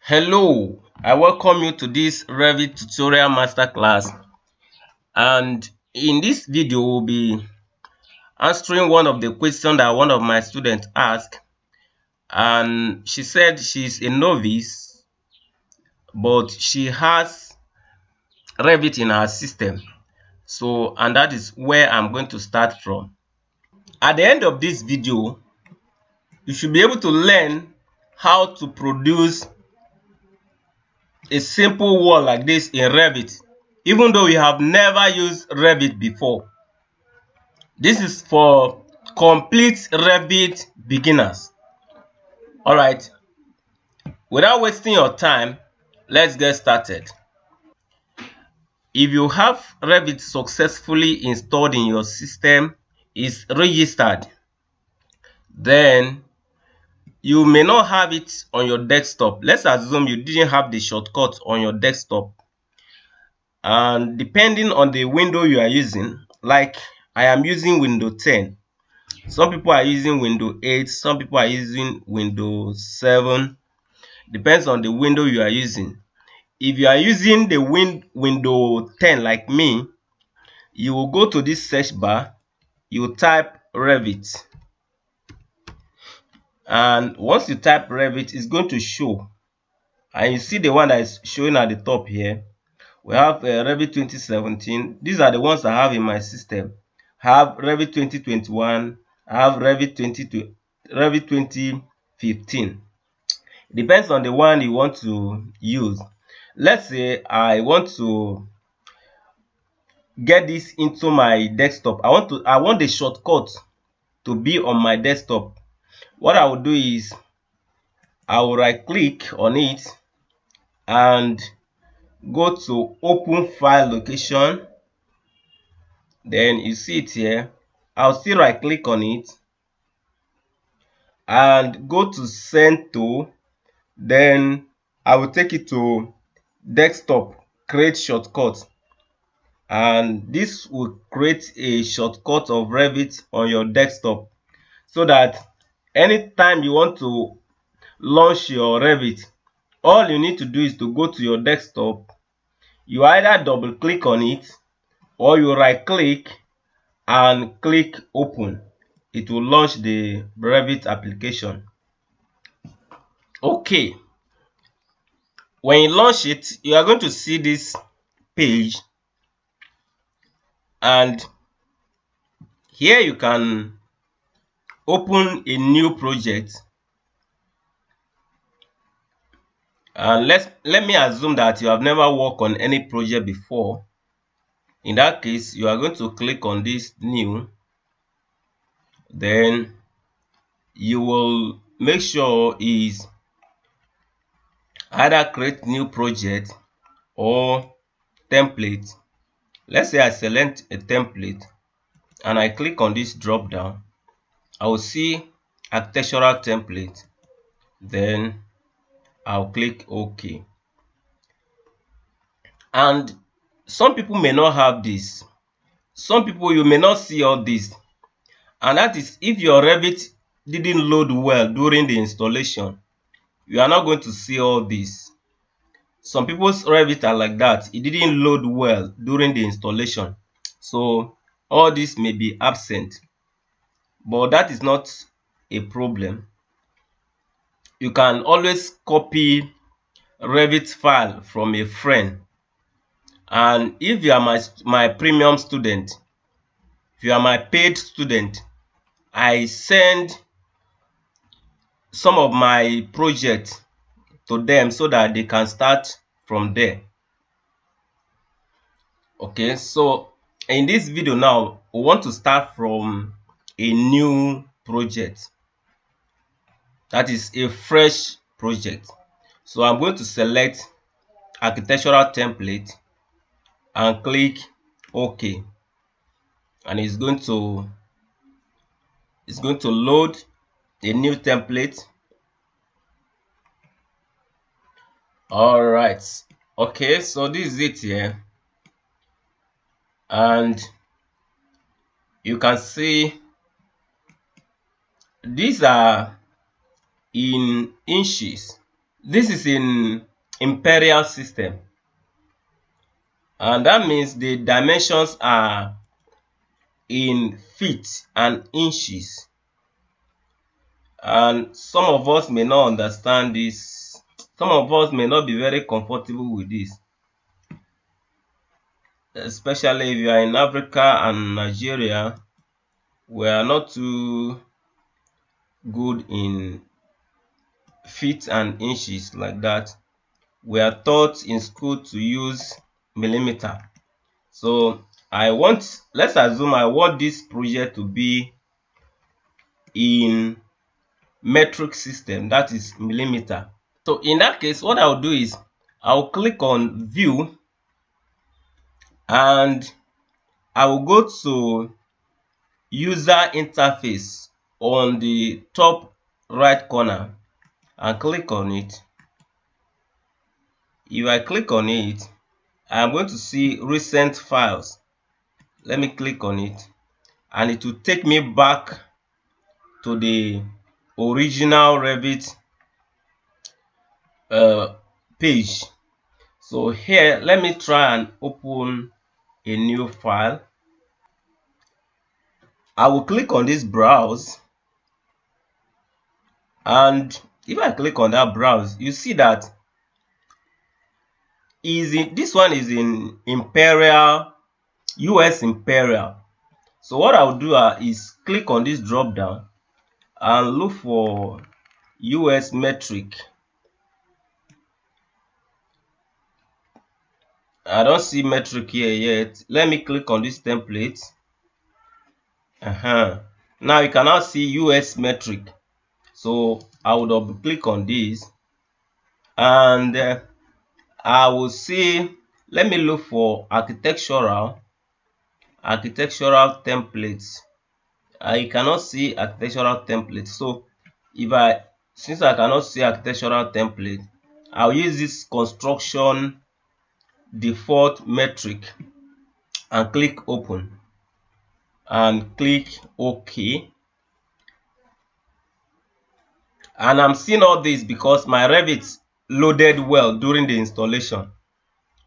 Hello, I welcome you to this Revit Tutorial Masterclass, and in this video we'll be answering one of the questions that one of my students asked, and she said she's a novice but she has Revit in her system. And that is where I'm going to start from. At the end of this video, you should be able to learn how to produce a simple wall like this in Revit, even though you have never used Revit before. This is for complete Revit beginners. Alright, without wasting your time, let's get started. If you have Revit successfully installed in your system, is registered, then you may not have it on your desktop. Let's assume you didn't have the shortcut on your desktop. And depending on the window you are using, like I am using Windows 10. Some people are using Windows 8, some people are using Windows 7. Depends on the window you are using. If you are using the Windows 10 like me, you will go to this search bar, you type Revit. And once you type Revit, it's going to show. And you see the one that is showing at the top here. We have Revit 2017. These are the ones I have in my system. I have Revit 2021. I have Revit 2015. Depends on the one you want to use. Let's say I want to get this into my desktop. I want the shortcut to be on my desktop. What I will do is I will right click on it and go to open file location. Then you see it here. I'll still right click on it and go to send to. Then I will take it to desktop, create shortcut, and this will create a shortcut of Revit on your desktop, so that anytime you want to launch your Revit, all you need to do is to go to your desktop. You either double click on it or you right click and click open. It will launch the Revit application. Okay, when you launch it, you are going to see this page, and here you can open a new project. And let me assume that you have never worked on any project before. In that case, you are going to click on this new. Then you will make sure is either create new project or template. Let's say I select a template and I click on this drop down. I will see architectural template. Then I'll click OK. And some people may not have this. Some people, you may not see all this. And that is if your Revit didn't load well during the installation, you are not going to see all this. Some people's Revit are like that. It didn't load well during the installation, so all this may be absent. But that is not a problem. You can always copy Revit file from a friend. And if you are my premium student, if you are my paid student, I send some of my projects to them so that they can start from there. Okay, so in this video now, we want to start from a new project. That is a fresh project. So I'm going to select architectural template and click OK. And it's going to load a new template. All right. Okay, so this is it here. And you can see these are in inches. This is in imperial system, and that means the dimensions are in feet and inches. And some of us may not understand this. Some of us may not be very comfortable with this, especially if you are in Africa and Nigeria. We are not too good in feet and inches like that. We are taught in school to use millimeter. So let's assume I want this project to be in metric system, that is millimeter. So in that case, what I'll do is I'll click on view, and I will go to user interface on the top right corner and click on it. If I click on it, I'm going to see recent files. Let me click on it, and it will take me back to the original Revit page. So here, let me try and open a new file. I will click on this browse, and if I click on that browse, you see that this one is in imperial, US imperial. So what I'll do is click on this drop down and look for US metric. I don't see metric here yet. Let me click on this template. Now you can now see US metric. So I will double click on this, and I will see, let me look for architectural templates. I cannot see architectural template. So since I cannot see architectural template, I'll use this construction default metric and click open and click OK. And I'm seeing all this because my Revit loaded well during the installation.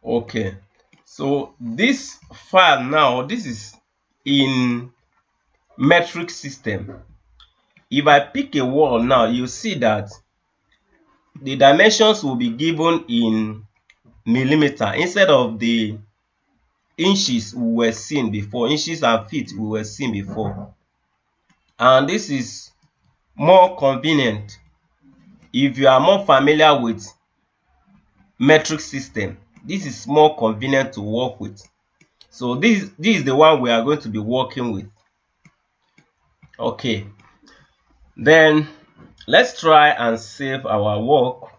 Okay, so this file now, this is in metric system. If I pick a wall now, you see that the dimensions will be given in millimeter instead of the inches we were seeing before, inches and feet we were seeing before. And this is more convenient if you are more familiar with metric system. This is more convenient to work with. So this is the one we are going to be working with. Okay, then let's try and save our work.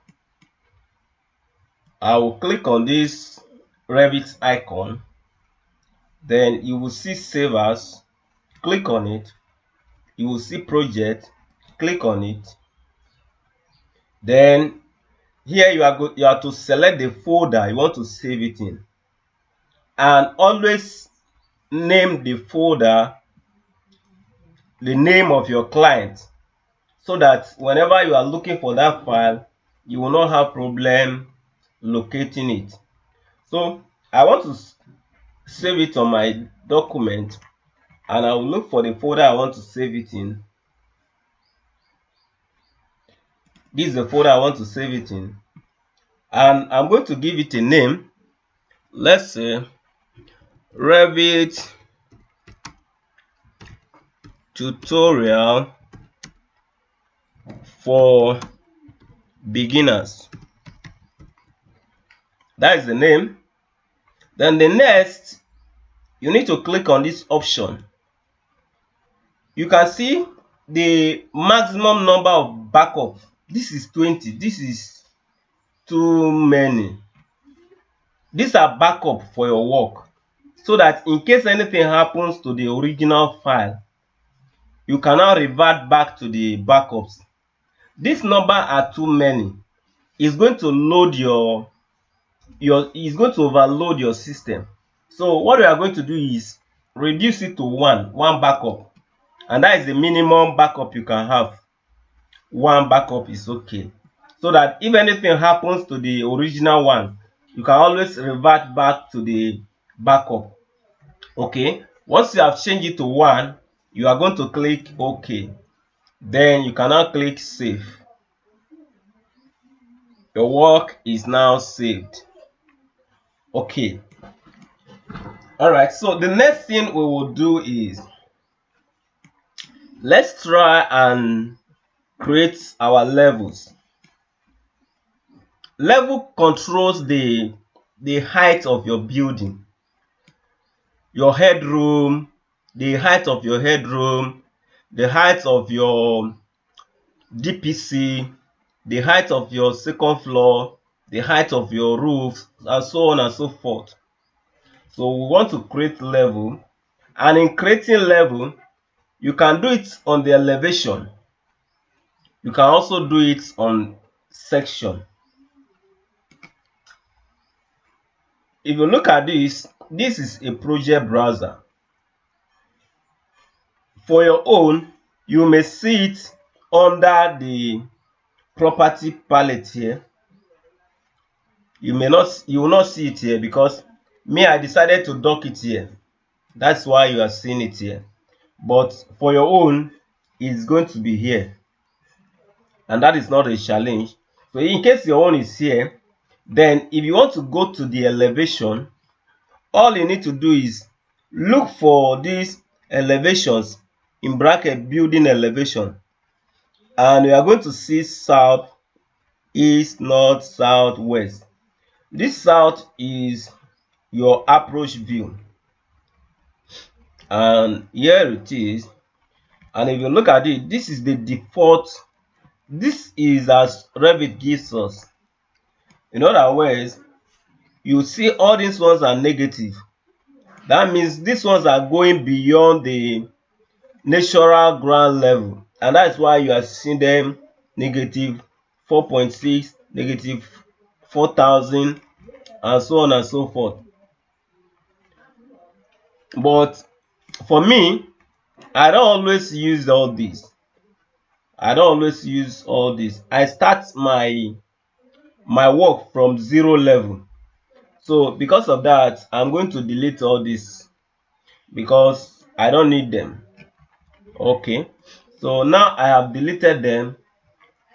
I will click on this Revit icon, then you will see save as. Click on it, you will see project, click on it. Then here you are to select the folder you want to save it in, and always name the folder the name of your client, so that whenever you are looking for that file, you will not have problem locating it. So I want to save it on my document, and I will look for the folder I want to save it in. This is the folder I want to save it in, and I'm going to give it a name. Let's say Revit Tutorial for Beginners. That is the name. Then the next, you need to click on this option. You can see the maximum number of backup. This is 20. This is too many. These are backup for your work, so that in case anything happens to the original file, you cannot revert back to the backups. This number are too many. It's going to load it's going to overload your system. So what we are going to do is reduce it to one backup, and that is the minimum backup you can have. One backup is okay. so that if anything happens to the original one, you can always revert back to the backup. Okay, once you have changed it to 1, you are going to click OK. Then you can now click save. Your work is now saved. Okay. Alright, so the next thing we will do is, let's try and create our levels. Level controls the height of your building, your headroom, the height of your headroom, the height of your DPC, the height of your second floor, the height of your roof, and so on and so forth. So we want to create level, and in creating level, you can do it on the elevation. You can also do it on section. If you look at this, this is a project browser. For your own, you may see it under the property palette here. You will not see it here because I decided to dock it here. That's why you are seeing it here. But for your own, it's going to be here. And that is not a challenge. So in case your own is here, then if you want to go to the elevation, all you need to do is look for these elevations, in bracket building elevation, and you are going to see south, east, north, south, west. This south is your approach view, and here it is. And if you look at it, this is the default. This is as Revit gives us. In other words, you see all these ones are negative. That means these ones are going beyond the natural ground level, and that's why you are seeing them negative 4.6, negative 4,000, and so on and so forth. But for me, I don't always use all this. I start my work from 0 level. So because of that, I'm going to delete all this because I don't need them. Okay, so now I have deleted them.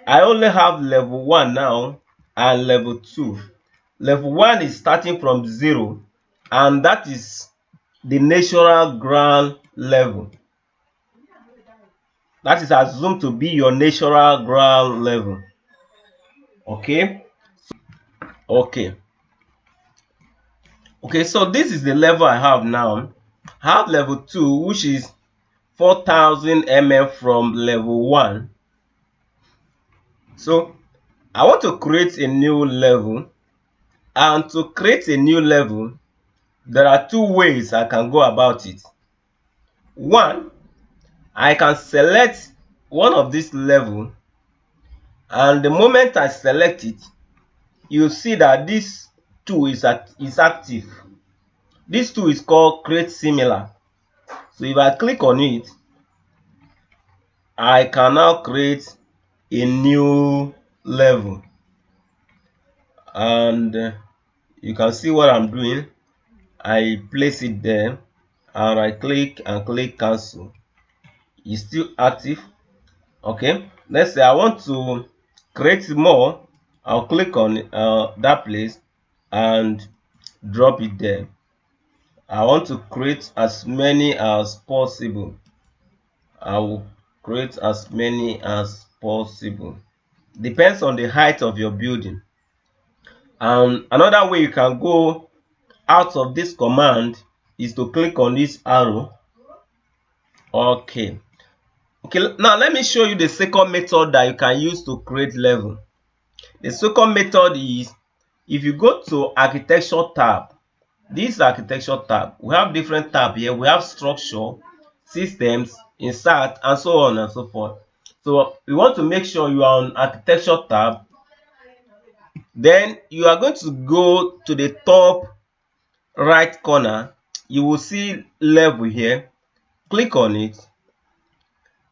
I only have level 1 now and level 2. Level 1 is starting from 0, and that is the natural ground level. That is assumed to be your natural ground level. Okay. So this is the level I have now. I have level 2, which is 4,000 mm from level 1. So I want to create a new level, and to create a new level, there are 2 ways I can go about it. One, I can select one of this level, and the moment I select it, you see that this tool is active. This tool is called create similar. So if I click on it, I can now create a new level, and you can see what I'm doing. I place it there, and I click and click cancel. It's still active. Okay, let's say I want to create more. I'll click on that place and drop it there. I want to create as many as possible. I will create as many as possible. Depends on the height of your building. And another way you can go out of this command is to click on this arrow. Okay, now let me show you the second method that you can use to create level. The second method is, if you go to architecture tab, this architecture tab, we have different tabs here. We have structure, systems, insert, and so on and so forth. So we want to make sure you are on architecture tab. Then you are going to go to the top right corner. You will see level here. Click on it,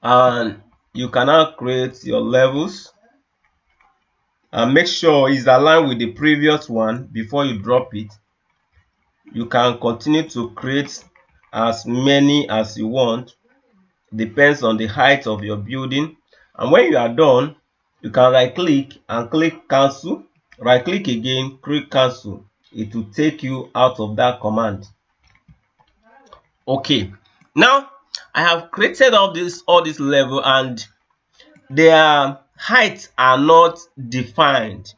and you can now create your levels. and make sure it's aligned with the previous one before you drop it. You can continue to create as many as you want, depends on the height of your building. And when you are done, you can right click and click cancel, right click again, click cancel. It will take you out of that command. Okay, now I have created all this level and their heights are not defined.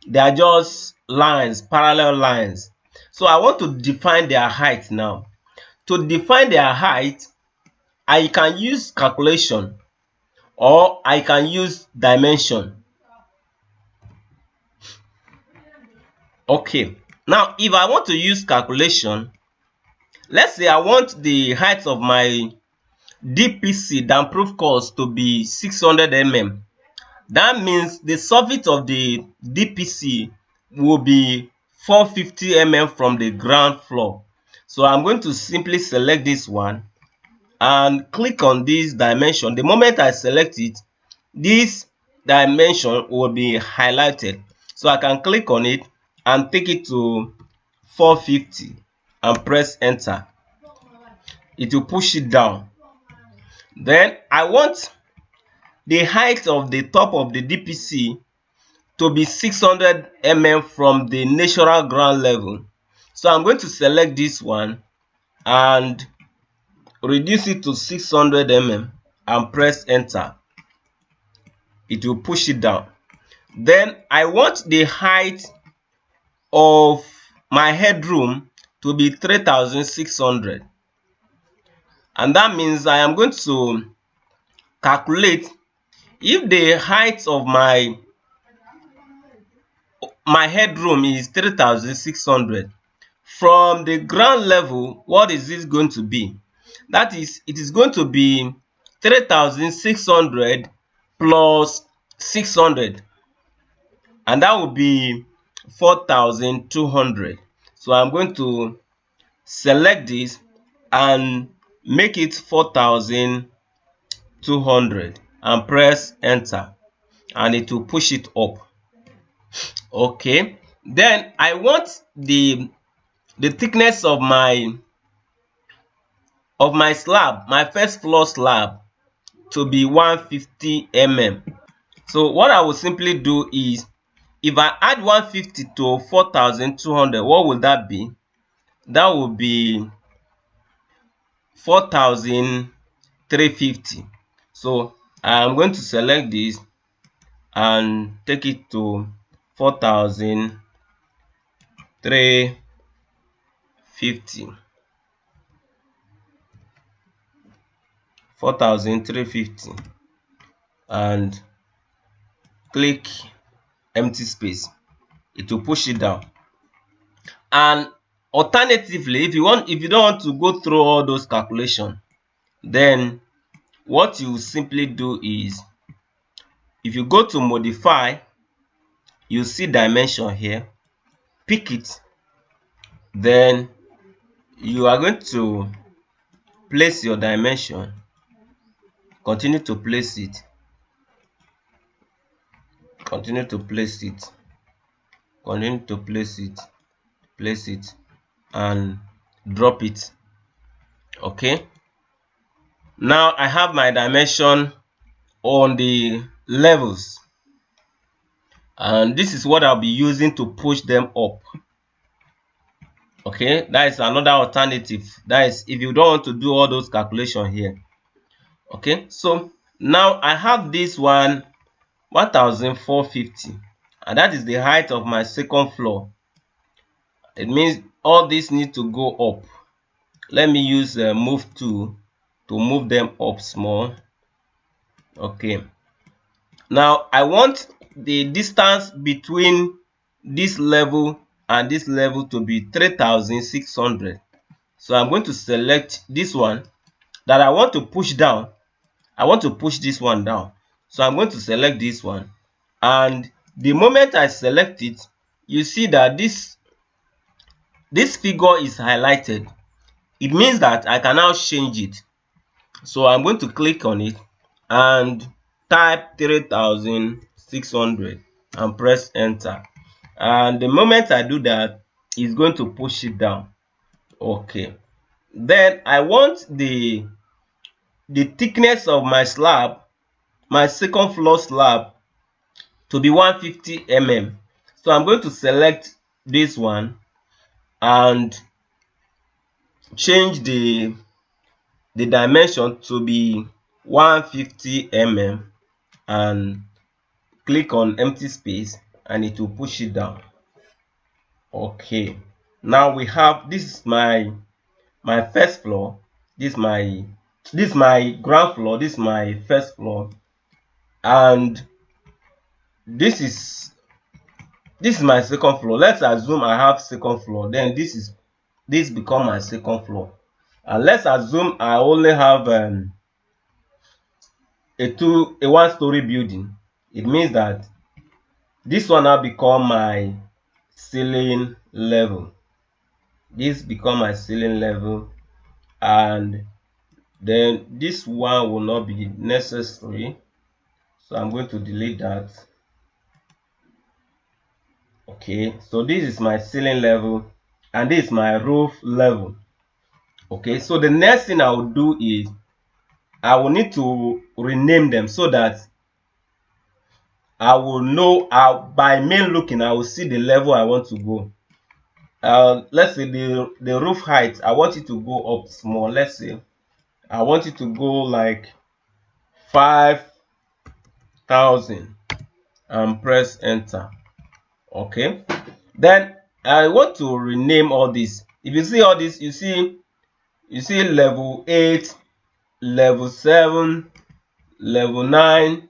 They are just lines, parallel lines. So I want to define their height now. To define their height, I can use calculation or I can use dimension. Okay, now if I want to use calculation, let's say I want the height of my DPC, damp proof course, to be 600 mm. That means the surface of the DPC will be 450 mm from the ground floor. So I'm going to simply select this one and click on this dimension. The moment I select it, this dimension will be highlighted. So I can click on it and take it to 450 and press enter. It will push it down. Then I want the height of the top of the DPC to be 600 mm from the natural ground level. So I'm going to select this one and reduce it to 600 mm and press enter. It will push it down. Then I want the height of my headroom to be 3600, and that means I am going to calculate if the height of my headroom is 3600. From the ground level, what is this going to be? That is, it is going to be 3600 plus 600, and that will be 4200. So I'm going to select this and make it 4200 and press enter, and it will push it up. Okay, then I want the thickness of my slab, my first floor slab, to be 150 mm. So what I will simply do is, if I add 150 to 4200, what will that be? That will be 4350. So I am going to select this and take it to 4350. 4350 and click empty space. It will push it down. And alternatively, if you don't want to go through all those calculations, then what you simply do is, if you go to modify, you see dimension here, pick it, then you are going to place your dimension, continue to place it, continue to place it, continue to place it, place it, and drop it. Okay, now I have my dimension on the levels, and this is what I'll be using to push them up. Okay, that is another alternative. That is if you don't want to do all those calculations here. Okay, so now I have this one 1450, and that is the height of my second floor. It means all this need to go up. Let me use move tool to move them up small. Okay, now I want the distance between this level and this level to be 3600. So I'm going to select this one that I want to push down. I want to push this one down. So I'm going to select this one, and the moment I select it, you see that this figure is highlighted. It means that I can now change it. So I'm going to click on it and type 3600 and press enter. And the moment I do that, it's going to push it down. Okay, then I want the thickness of my slab, my second floor slab, to be 150 mm. So I'm going to select this one and change the dimension to be 150 mm and click on empty space, and it will push it down. Okay, now we have, this is my first floor, this is my ground floor, this is my first floor, and this is my second floor. Let's assume I have second floor, then this become my second floor. And let's assume I only have a one-story building. It means that this one now become my ceiling level. This become my ceiling level, and then this one will not be necessary, so I'm going to delete that. Okay, so this is my ceiling level and this is my roof level. Okay, so the next thing I will do is I will need to rename them so that I will know by main looking, I will see the level I want to go. Let's say the roof height, I want it to go up small. Let's say I want it to go like 5,000 and press enter. Okay, then I want to rename all this. If you see all this, you see level 8, level 7, level 9,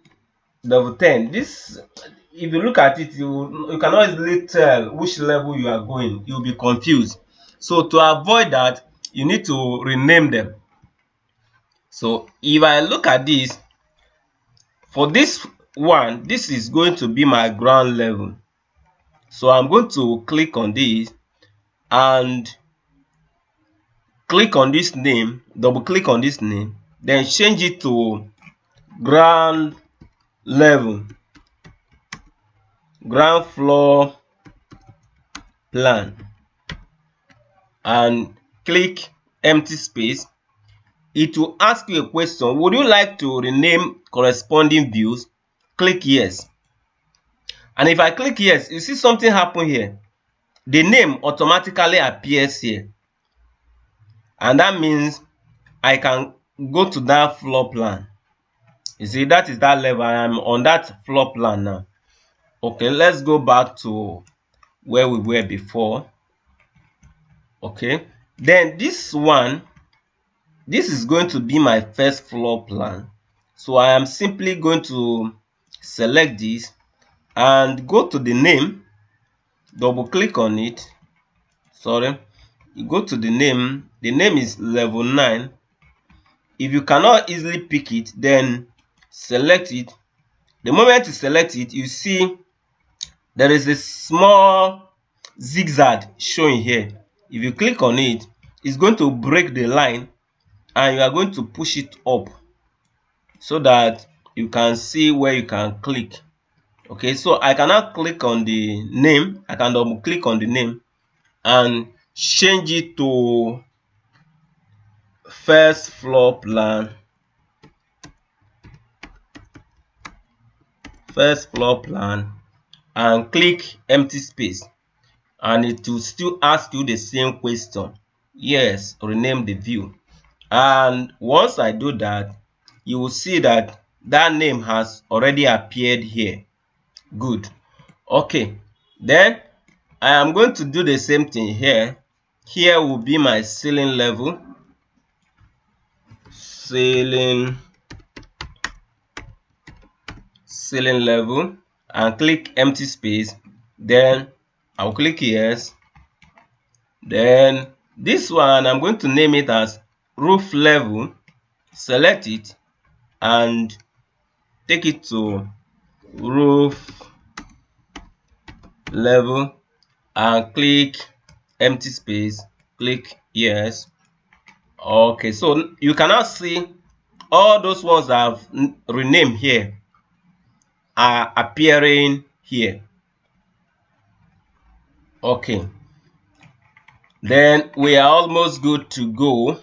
level 10. This, if you look at it, you cannot easily tell which level you are going. You'll be confused. So to avoid that, you need to rename them. So if I look at this, for this one, this is going to be my ground level. So I'm going to click on this and click on this name, double click on this name, then change it to ground level, ground floor plan, and click empty space. It will ask you a question: would you like to rename corresponding views? Click yes. And if I click yes, you see something happen here. The name automatically appears here, and that means I can go to that floor plan. You see, that is that level. I am on that floor plan now. Okay, let's go back to where we were before. Okay, then this one, this is going to be my first floor plan. So I am simply going to select this and go to the name, double click on it. Sorry, you go to the name is level 9. If you cannot easily pick it, then select it. The moment you select it, you see there is a small zigzag showing here. If you click on it, it's going to break the line and you are going to push it up so that you can see where you can click. Okay, so I cannot click on the name. I can double click on the name and change it to first floor plan, and click empty space, and it will still ask you the same question. Yes, rename the view. And once I do that, you will see that that name has already appeared here. Good. Okay, then I am going to do the same thing here. Here will be my ceiling level, ceiling level, and click empty space. Then I'll click yes. Then this one, I'm going to name it as roof level. Select it and take it to roof level and click empty space, click yes. Okay, so you cannot see all those ones I've renamed here are appearing here. Okay, then we are almost good to go.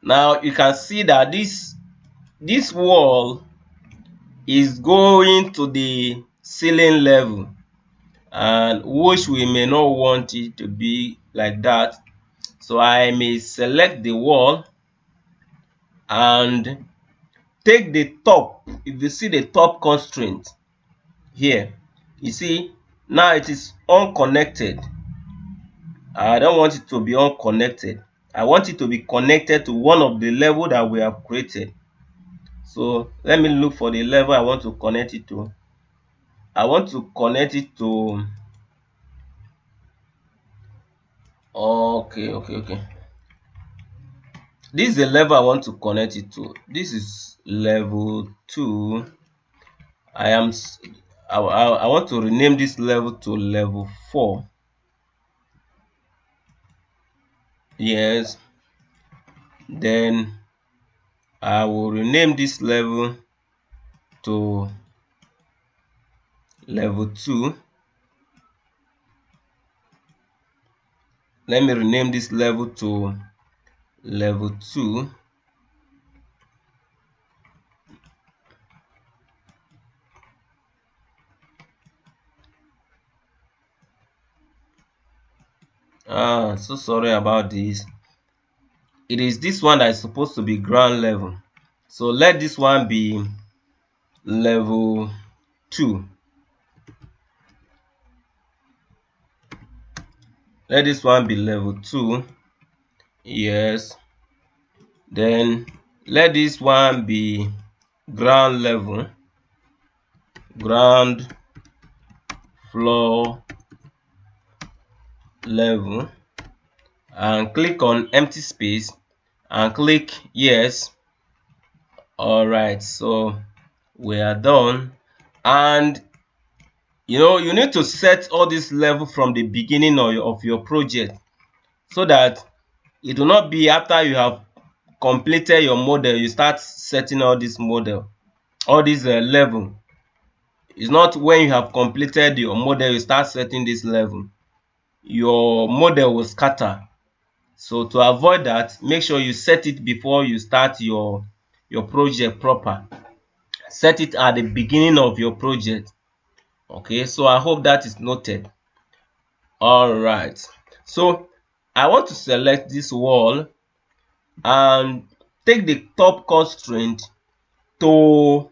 Now you can see that this wall is going to the ceiling level, and which we may not want it to be like that. So I may select the wall and take the top. If you see the top constraint here, you see now it is unconnected. I don't want it to be unconnected. I want it to be connected to one of the level that we have created. So let me look for the level I want to connect it to. I want to connect it to, okay. This is the level I want to connect it to. This is level 2. I want to rename this level to level 4. Yes. Then I will rename this level to level 2. Let me rename this level to level 2. So sorry about this. It is this one that is supposed to be ground level. So let this one be level 2. Let this one be level 2. Yes. Then let this one be ground level, ground floor level, and click on empty space and click yes. All right, so we are done. And you need to set all this level from the beginning of your project, so that it will not be after you have completed your model you start setting all this model, all this level. It's not when you have completed your model you start setting this level. Your model will scatter. So to avoid that, make sure you set it before you start your project proper. Set it at the beginning of your project. Okay, so I hope that is noted. All right, so I want to select this wall and take the top constraint to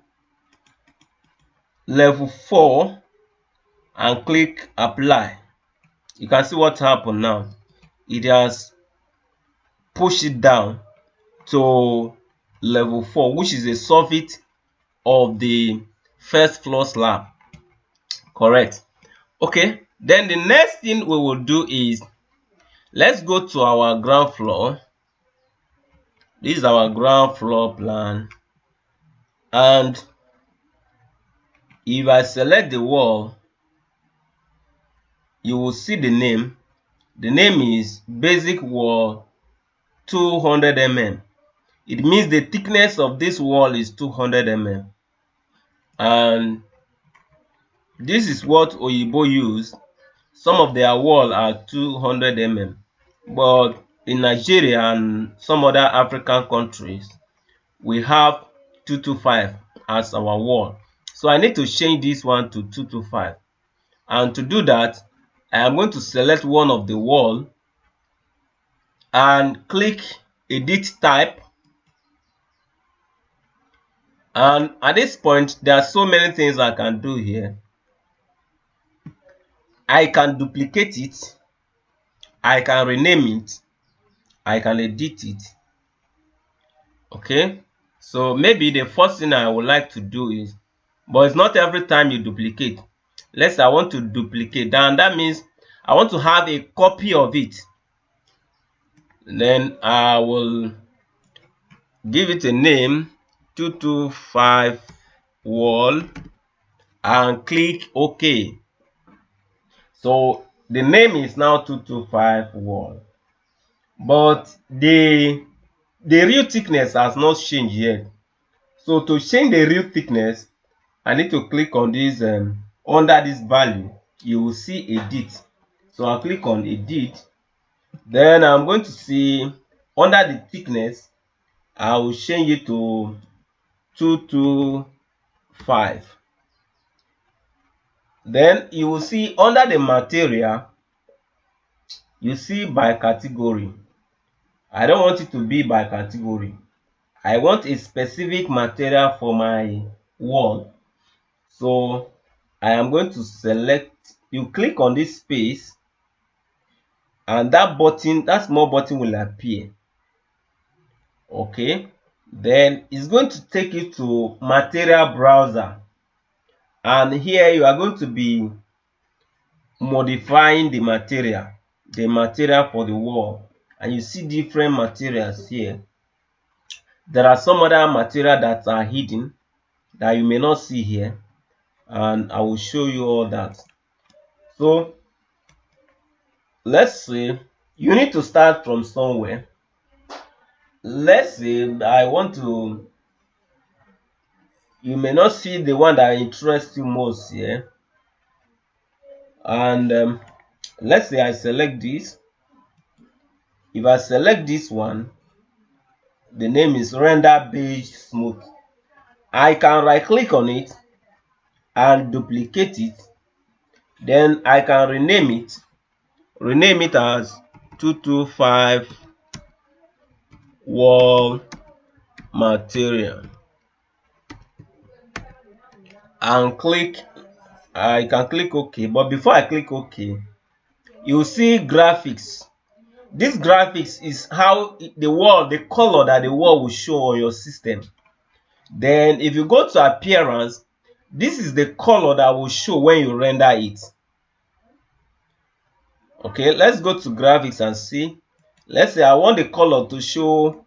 level 4 and click apply. You can see what happened now. It has pushed it down to level 4, which is a soffit of the first floor slab. Correct. Okay, then the next thing we will do is, let's go to our ground floor. This is our ground floor plan, and if I select the wall, you will see the name. The name is basic wall 200 mm. It means the thickness of this wall is 200 mm, and this is what Oyibo use. Some of their wall are 200 mm, but in Nigeria and some other African countries, we have 225 as our wall. So I need to change this one to 225. And to do that, I am going to select one of the wall and click edit type. And at this point, there are so many things I can do here. I can duplicate it, I can rename it, I can edit it. Okay, so maybe the first thing I would like to do is, but it's not every time you duplicate. Let's say I want to duplicate, and that means I want to have a copy of it. Then I will give it a name, 225 wall, and click OK. So the name is now 225 wall, but the real thickness has not changed yet. So to change the real thickness, I need to click on this under this value. You will see edit. So I'll click on edit. Then I'm going to see under the thickness, I will change it to 225. Then you will see under the material, you see by category. I don't want it to be by category. I want a specific material for my wall. So I am going to select, you click on this space, and that button, that small button will appear. Okay, then it's going to take you to material browser, and here you are going to be modifying the material for the wall, and you see different materials here. There are some other material that are hidden that you may not see here, and I will show you all that. So let's say you need to start from somewhere. Let's say I want to, you may not see the one that interests you most here, and let's say I select this. If I select this one, the name is render beige smooth. I can right click on it and duplicate it. Then I can rename it as 225 wall material, and I can click OK. But before I click OK, you see graphics. This graphics is how the color that the wall will show on your system. Then if you go to appearance, this is the color that will show when you render it. Okay, let's go to graphics and see. Let's say I want the color to show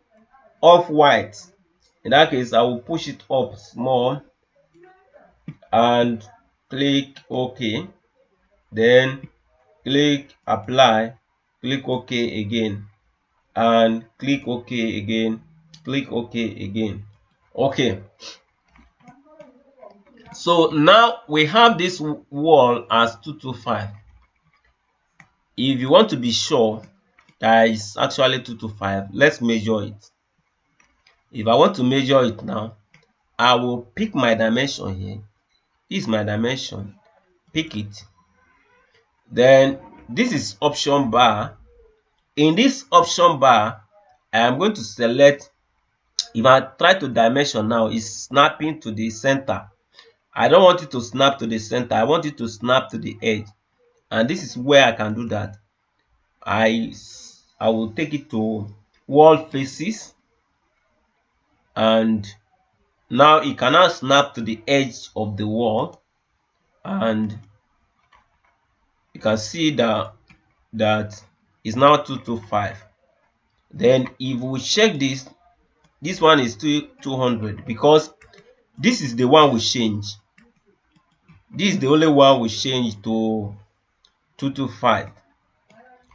off-white. In that case, I will push it up small and click OK. Then click apply, click OK again, and click OK again, click OK again. Okay, so now we have this wall as 225. If you want to be sure that it's actually 225, let's measure it. If I want to measure it now, I will pick my dimension here. This is my dimension. Pick it. Then this is option bar. In this option bar, I am going to select, if I try to dimension now, it's snapping to the center. I don't want it to snap to the center. I want it to snap to the edge. And this is where I can do that. I will take it to wall faces, and now it cannot snap to the edge of the wall, and you can see that is now 225. Then if we check this one is 200, because this is the one we change. This is the only one we change to 225.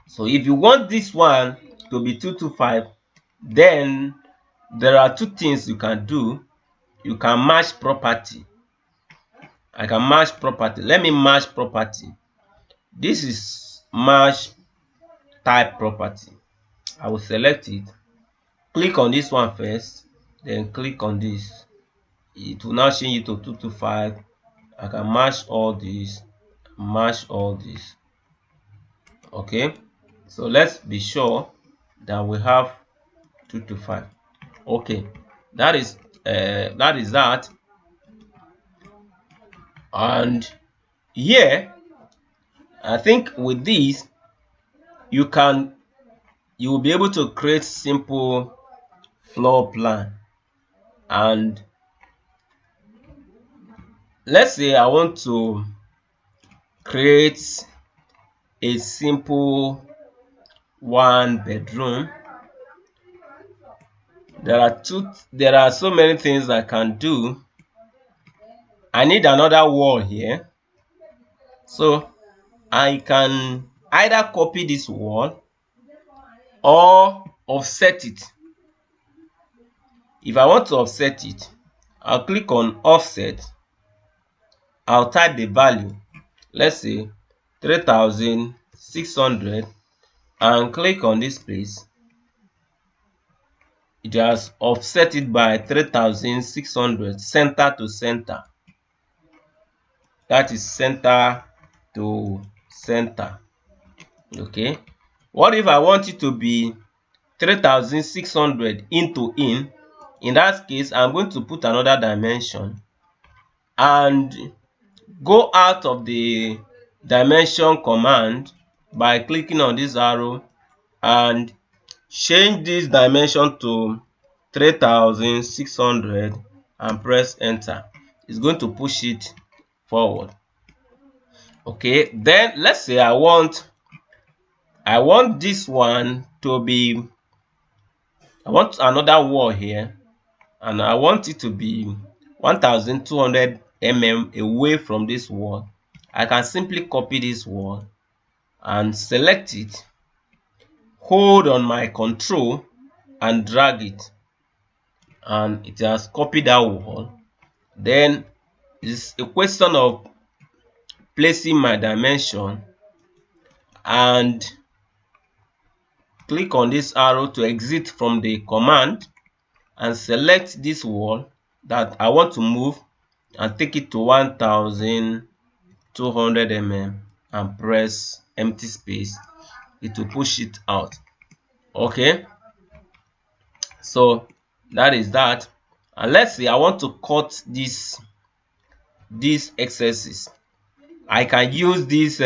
So if you want this one to be 225, then there are two things you can do. You can match property. I can match property. Let me match property. This is match type property. I will select it. Click on this one first, then click on this. It will now change it to 225. I can match all these, match all this. Okay, so let's be sure that we have 225. Okay, that is that. And here, I think with this, you will be able to create simple floor plan. And let's say I want to create a simple 1-bedroom. There are so many things I can do. I need another wall here, so I can either copy this wall or offset it. If I want to offset it, I'll click on offset. I'll type the value, let's say 3600, and click on this place. It has offset it by 3600 center to center. That is center to center. Okay. What if I want it to be 3600 in to in? In that case, I'm going to put another dimension and go out of the dimension command by clicking on this arrow and change this dimension to 3600 and press enter. It's going to push it forward. Okay, then let's say I want this one to be, I want another wall here, and I want it to be 1200 mm away from this wall. I can simply copy this wall and select it, hold on my control and drag it, and it has copied that wall. Then it's a question of placing my dimension and click on this arrow to exit from the command and select this wall that I want to move and take it to 1200 mm and press empty space. It will push it out. Okay, so that is that. And let's say I want to cut these excesses. I can use this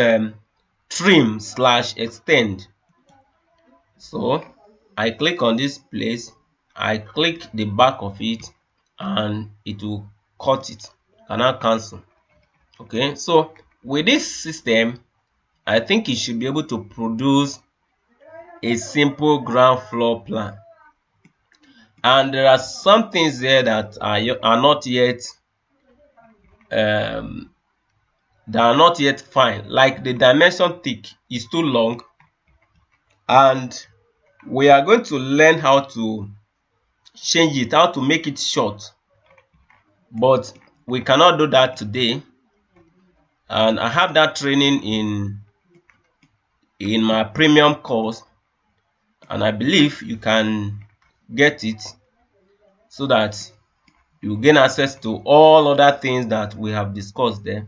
trim/extend. So I click on this place, I click the back of it, and it will cut it. Can now cancel. Okay, so with this system, I think it should be able to produce a simple ground floor plan. And there are some things there that are not yet fine, like the dimension thick is too long, and we are going to learn how to change it, how to make it short, but we cannot do that today. And I have that training in my premium course, and I believe you can get it so that you gain access to all other things that we have discussed there.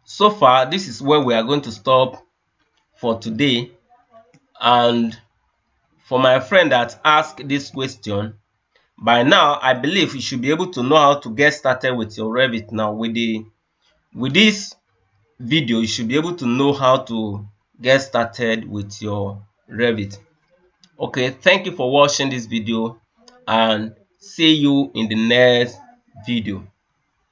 So far, this is where we are going to stop for today. And for my friend that asked this question, by now I believe you should be able to know how to get started with your Revit now. With this video, you should be able to know how to get started with your Revit. Okay, thank you for watching this video, and see you in the next video.